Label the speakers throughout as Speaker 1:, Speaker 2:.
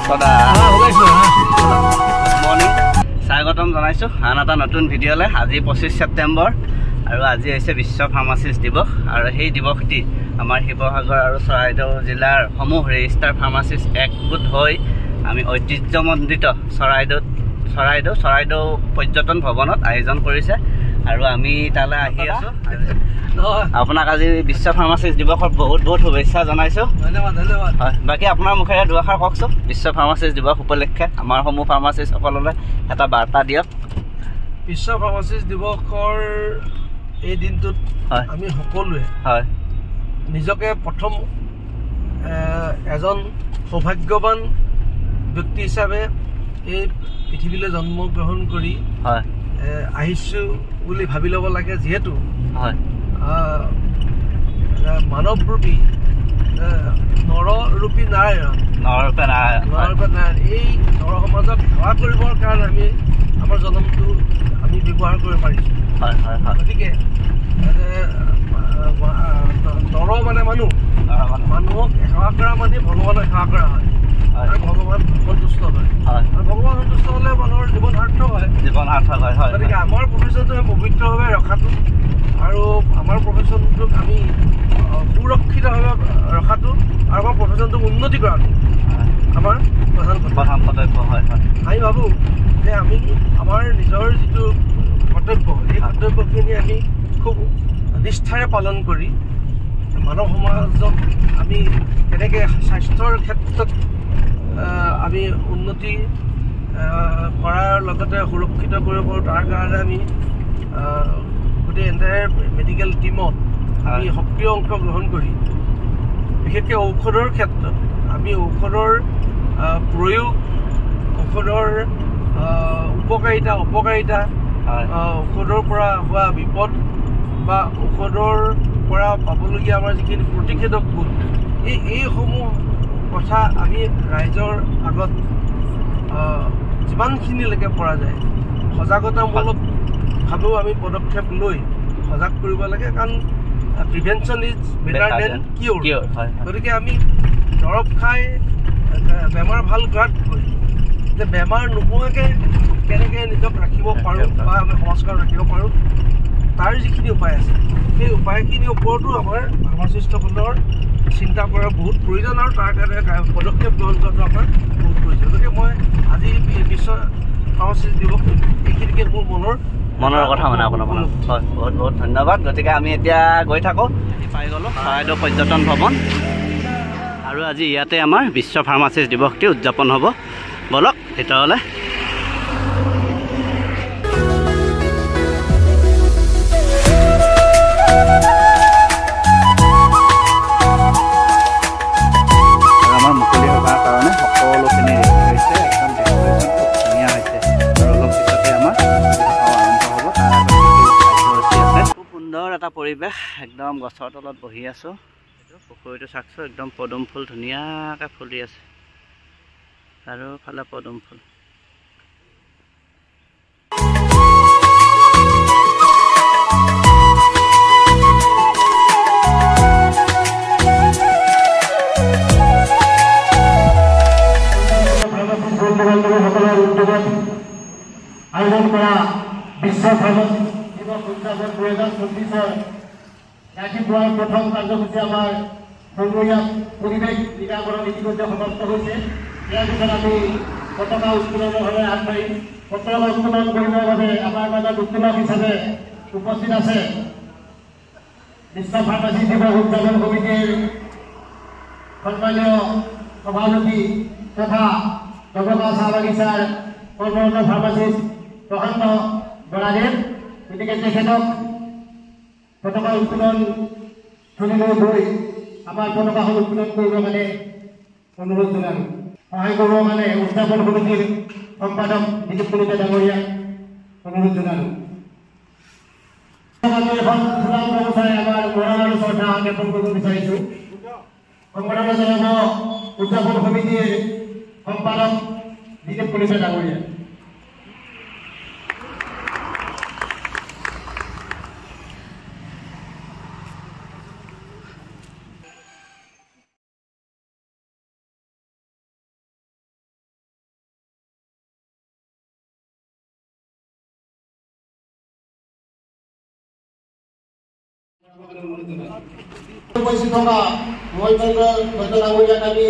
Speaker 1: সদা মৰ্নিং স্বাগতম জনাইছো আন এটা নতুন ভিডিঅ'লৈ। আজি 25 ছেপ্টেম্বৰ আৰু আজি হৈছে বিশ্ব ফাৰ্মাচিষ্ট দিৱস। আৰু সেই দিৱসটি আমাৰ শিৱসাগৰ আৰু চৰাইদেউ জিলাৰ সমূহ ৰেজিষ্টাৰ ফাৰ্মাচিষ্ট একগোট হৈ আমি ঐতিহ্যমণ্ডিত চৰাইদেউ পৰ্যটন ভৱনত আয়োজন কৰিছে আৰু আমি তালৈ আহি আছো। আপোনাক আজি বিশ্ব ফাৰ্মাচিষ্ট দিৱসৰ বহুত বহুত শুভেচ্ছা জনাইছো।
Speaker 2: ধন্যবাদ ধন্যবাদ।
Speaker 1: হয়, বাকী আপোনাৰ মুখেৰে দুআষাৰ কওকচোন বিশ্ব ফাৰ্মাচিষ্ট দিৱস উপলক্ষে আমাৰ সমূহ ফাৰ্মাচিষ্টসকললৈ এটা বাৰ্তা দিয়ক।
Speaker 2: বিশ্ব ফাৰ্মাচিষ্ট দিৱসৰ এই দিনটোত আমি সকলোৱে নিজকে প্ৰথম এজন সৌভাগ্যৱান ব্যক্তি হিচাপে এই পৃথিৱীলৈ জন্মগ্ৰহণ কৰি আহিছোঁ বুলি ভাবি ল'ব লাগে। যিহেতু মানৱৰূপী নৰৰূপী নাৰায়ণ এই নৰ সমাজক সেৱা কৰিবৰ কাৰণে আমি আমাৰ জন্মটো আমি ব্যৱহাৰ কৰিব পাৰিছোঁ। গতিকে নৰ মানে মানুহক সেৱা কৰা মানে ভগৱানক সেৱা কৰা হয় আৰু ভগৱান সন্তুষ্ট হয়। আৰু ভগৱান সন্তুষ্ট হ'লে মানুহৰ জীৱন সাৰ্থক হয়। গতিকে আমাৰ প্ৰফেশ্যনটো পবিত্ৰভাৱে ৰখাটো আৰু আমাৰ প্ৰফেশ্যনটোক আমি সুৰক্ষিতভাৱে ৰখাটো আৰু আমাৰ প্ৰফেশ্যনটোক উন্নতি কৰাটো আমাৰ প্ৰধান কৰ্তব্য হয়। আমি ভাবোঁ যে আমি আমাৰ নিজৰ যিটো কৰ্তব্য এই কৰ্তব্যখিনি আমি খুব নিষ্ঠাৰে পালন কৰি মানৱ সমাজক আমি কেনেকৈ স্বাস্থ্যৰ ক্ষেত্ৰত আমি উন্নতি কৰাৰ লগতে সুৰক্ষিত কৰিব পাৰোঁ তাৰ কাৰণে আমি গোটেই এণ্টায়াৰ মেডিকেল টীমত আমি সক্ৰিয় অংশগ্ৰহণ কৰি বিশেষকৈ ঔষধৰ ক্ষেত্ৰত আমি ঔষধৰ প্ৰয়োগ, ঔষধৰ উপকাৰিতা ঔষধৰ পৰা হোৱা বিপদ বা ঔষধৰ পৰা পাবলগীয়া আমাৰ যিখিনি প্ৰতিষেধক গুণ এইসমূহ কথা আমি ৰাইজৰ আগত যিমানখিনিলৈকে পৰা যায় সজাগতামূলকভাৱেও আমি পদক্ষেপ লৈ সজাগ কৰিব লাগে। কাৰণ প্ৰিভেনশ্যন ইজ বেটাৰ দেন কিয়ৰ। গতিকে আমি দৰৱ খাই বেমাৰ ভাল কৰাতকৈ যে বেমাৰ নোহোৱাকৈ কেনেকৈ নিজক ৰাখিব পাৰোঁ বা আমি সমাজখন ৰাখিব পাৰোঁ তাৰ যিখিনি উপায় আছে সেই উপায়খিনিৰ ওপৰতো আমাৰ ফাৰ্মাচিষ্টসকলৰ চিন্তা কৰাৰ বহুত প্ৰয়োজন আৰু তাৰ কাৰণে পদক্ষেপ গ্ৰহণ কৰাটো আমাৰ বহুত প্ৰয়োজন। গতিকে মই আজি বিশ্ব ফাৰ্মাচিষ্ট দিৱস এইখিনিকে মোৰ মনৰ কথা মানে আপোনাৰ মনত বহুত বহুত ধন্যবাদ। গতিকে আমি এতিয়া গৈ থাকোঁ। পাই গ'লোঁ চৰাইদেউ পৰ্যটন ভৱন আৰু আজি ইয়াতে আমাৰ বিশ্ব ফাৰ্মাচিষ্ট দিৱসটি উদযাপন হ'ব। বলক ভিতৰলৈ। আমাৰ মুকলি সভাৰ কাৰণে সকলোখিনি ৰেডি হৈছে, একদম ডেক'ৰেশ্যন খুব ধুনীয়া হৈছে আৰু অলপ পিছতে আমাৰ আৰম্ভ হ'ব। তাৰ আগতে খুব সুন্দৰ এটা পৰিৱেশ, একদম গছৰ তলত বহি আছোঁ। পুখুৰীটো চাকছোঁ, একদম পদুম ফুল ধুনীয়াকৈ ফুলি আছে, চাৰিওফালে পদুম ফুল।
Speaker 3: আয়োজন কৰা বিশ্ব ফাৰ্মাচিষ্ট দিৱস উদযাপন 2024 ৰাতিপুৱাৰ প্ৰথম কাৰ্যসূচী আমাৰ সংগ্ৰহীয়া পৰিৱেশ টীকাকৰণ ইতিমধ্যে সমাপ্ত হৈছে। ইয়াৰ পিছত আমি পতাকা উত্তোলনৰ বাবে আগবাঢ়িম। পতাকা উত্তোলন কৰিবৰ বাবে আমাৰ মাজত উত্তোলক হিচাপে উপস্থিত আছে বিশ্ব ফাৰ্মাচিষ্ট দিৱস উদযাপন সমিতিৰ সন্মানীয় সভাপতি তথা নগৰ চাহ বাগিচাৰ কৰ্মৰত ফাৰ্মাচিষ্ট প্ৰশান্ত বৰাদেৱ। গতিকে তেখেতক পতাকা উত্তোলন স্থলীলৈ গৈ আমাৰ পতাকাখন উত্তোলন কৰিবৰ কাৰণে অনুৰোধ জনালোঁ। সহায় কৰিবৰ কাৰণে উদযাপন সমিতিৰ সম্পাদক দিলীপ কলিতা ডাঙৰীয়াক অনুৰোধ জনালোঁ। এখন ফুলাম ব্যৱসায় আমাৰ মৰম আৰু শ্ৰদ্ধা জ্ঞাপন কৰিব বিচাৰিছোঁ। সম্পাদনা জনাব উদযাপন সমিতিৰ সম্পাদক দিলীপ কলিতা ডাঙৰীয়া। উপস্থিত থকা মহেন্দ্ৰ দত্ত ডাঙৰীয়াক আমি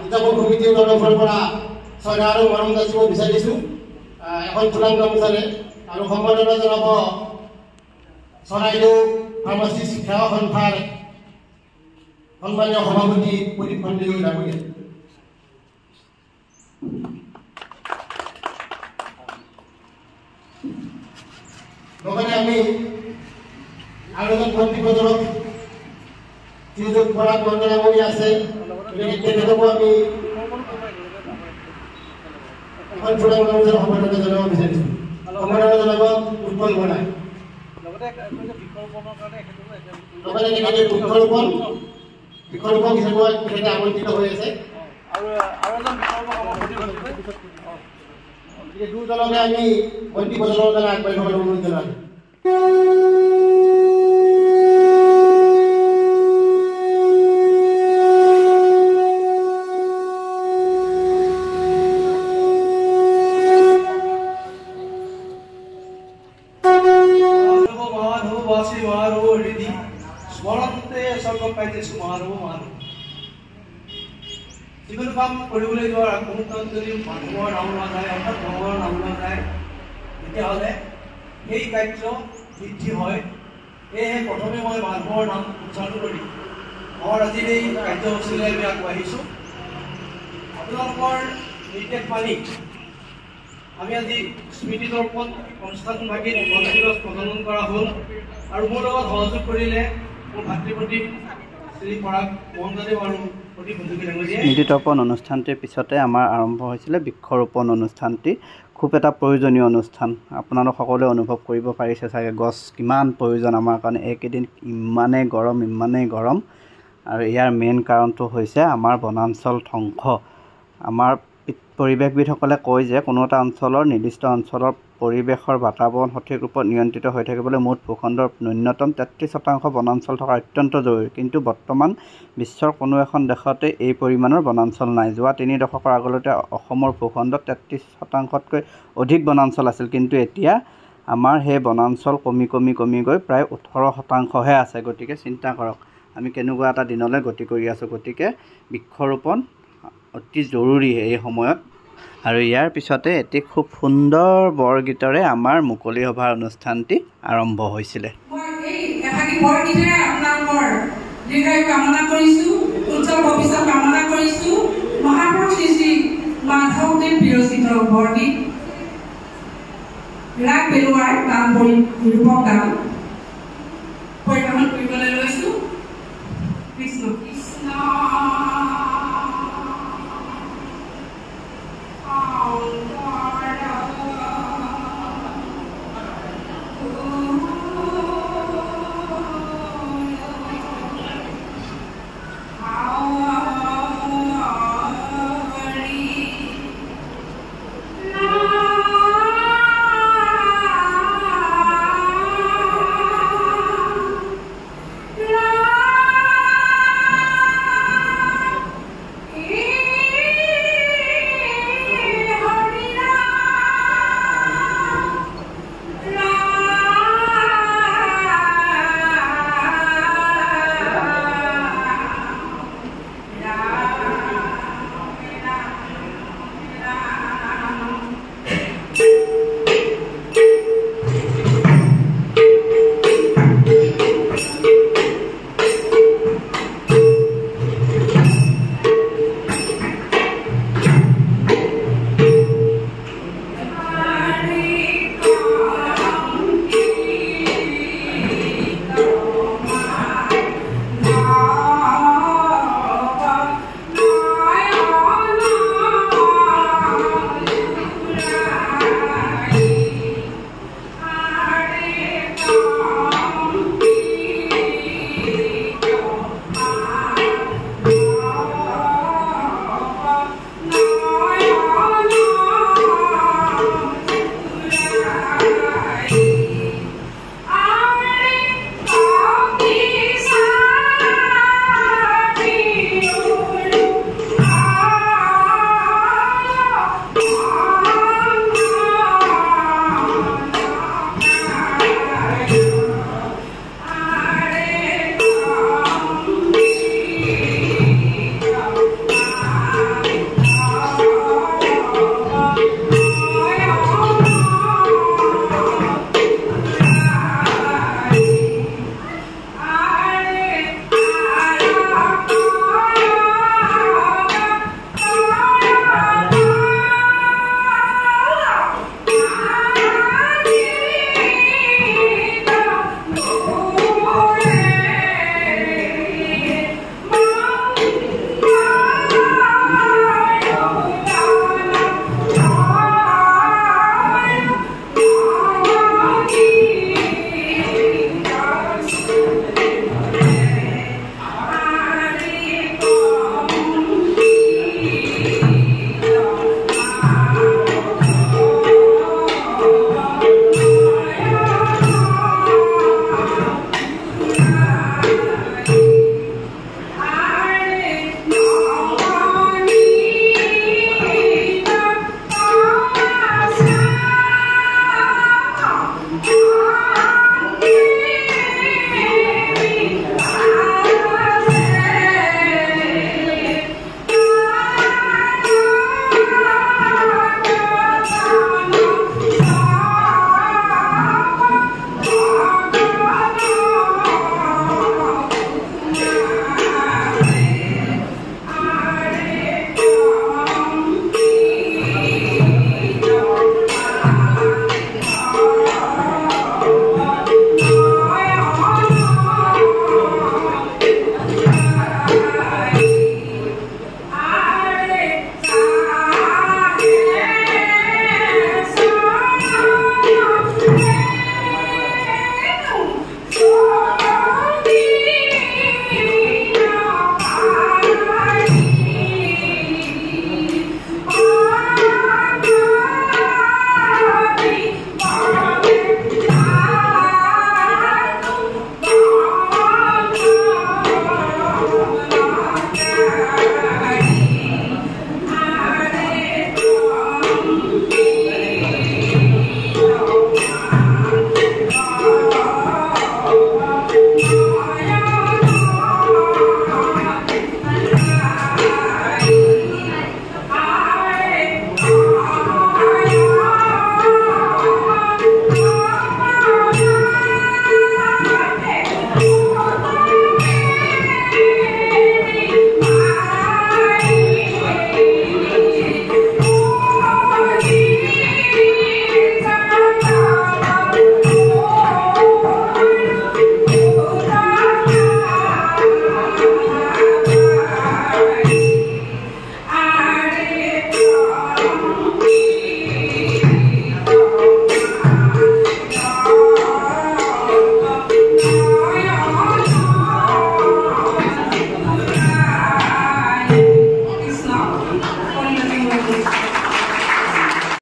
Speaker 3: উদযাপন সমিতিৰ তৰফৰ পৰা শ্ৰদ্ধা আৰু মৰম যাচিব বিচাৰিছোঁ এখন ফুলাম গামোচাৰে আৰু সম্বৰ্ধনা জনাব চৰাইদেউ ফাৰ্মাচী শিক্ষা সন্থাৰ সন্মানীয় সভাপতি প্ৰদীপ সন্দিকৈ ডাঙৰীয়া। লগতে আমি আৰু এজন মন্ত্ৰী পদক যিজন পৰাগ মণ্ডলামণি আছে তেখেতকো আমি এখন ফুলাম গামোচাৰ সম্বৰ্ধনা জনাব বিচাৰিছোঁ। সম্বৰ্ধনা জনাব উৎপল বৰাই। লগতে বৃক্ষৰোপণ হিচাপে তেখেতে আমন্ত্ৰিত হৈ আছে আৰু এজন দুজনকে আমি মন্ত্ৰী পদৰ কাৰণে আগবাঢ়িবলৈ অনুৰোধ জনালোঁ। যিকোনো কাম কৰিবলৈ যোৱাৰ আগমুহূৰ্তত যদি মানুহৰ নাম লোৱা যায় অৰ্থাৎ ভগৱানৰ নাম লোৱা যায় তেতিয়াহ'লে সেই কাৰ্য বৃদ্ধি হয়। সেয়েহে প্ৰথমে মই মানুহৰ নাম উচ্চাৰণ কৰি আমাৰ আজিৰ এই কাৰ্যসূচীলৈ আমি আগবাঢ়িছোঁ। আপোনালোকৰ নিৰ্দেশ মানি আমি আজি স্মৃতি তৰ্পণ অনুষ্ঠানভাগিত বন্তিগছ প্ৰজ্বলন কৰা হ'ল আৰু মোৰ লগত সহযোগ কৰিলে মোৰ ভাতৃপ্ৰতীক শ্ৰী পৰাগ মহন্তদেৱ আৰু
Speaker 1: স্মৃতি তৰ্পণ অনুষ্ঠানটিৰ পিছতে আমাৰ আৰম্ভ হৈছিলে বৃক্ষৰোপণ অনুষ্ঠানটি। খুব এটা প্ৰয়োজনীয় অনুষ্ঠান। আপোনালোক সকলোৱে অনুভৱ কৰিব পাৰিছে চাগে গছ কিমান প্ৰয়োজন আমাৰ কাৰণে। এইকেইদিন ইমানেই গৰম আৰু ইয়াৰ মেইন কাৰণটো হৈছে আমাৰ বনাঞ্চল ধ্বংস। আমাৰ পৰিৱেশবিদসকলে কয় যে কোনো এটা অঞ্চলৰ নিৰ্দিষ্ট অঞ্চলৰ পৰিৱেশৰ বাতাবৰণ সঠিক ৰূপত নিয়ন্ত্ৰিত হৈ থাকিবলৈ মুঠ ভূখণ্ডৰ ন্যূনতম 33% বনাঞ্চল থকা অত্যন্ত জৰুৰী। কিন্তু বৰ্তমান বিশ্বৰ কোনো এখন দেশতে এই পৰিমাণৰ বনাঞ্চল নাই। যোৱা 3 দশকৰ আগলৈকে অসমৰ ভূখণ্ডত 33%তকৈ অধিক বনাঞ্চল আছিল, কিন্তু এতিয়া আমাৰ সেই বনাঞ্চল কমি গৈ প্ৰায় 18%হে আছে। গতিকে চিন্তা কৰক আমি কেনেকুৱা এটা দিনলৈ গতি কৰি আছোঁ। গতিকে বৃক্ষৰোপণ অতি জৰুৰী এই সময়ত। আৰু ইয়াৰ পিছতে এটি খুব সুন্দৰ বৰগীতৰে আমাৰ মুকলি সভাৰ অনুষ্ঠানটি আৰম্ভ হৈছিলে।
Speaker 4: ৰাগ পেলোৱাৰ গান নিৰূপক গান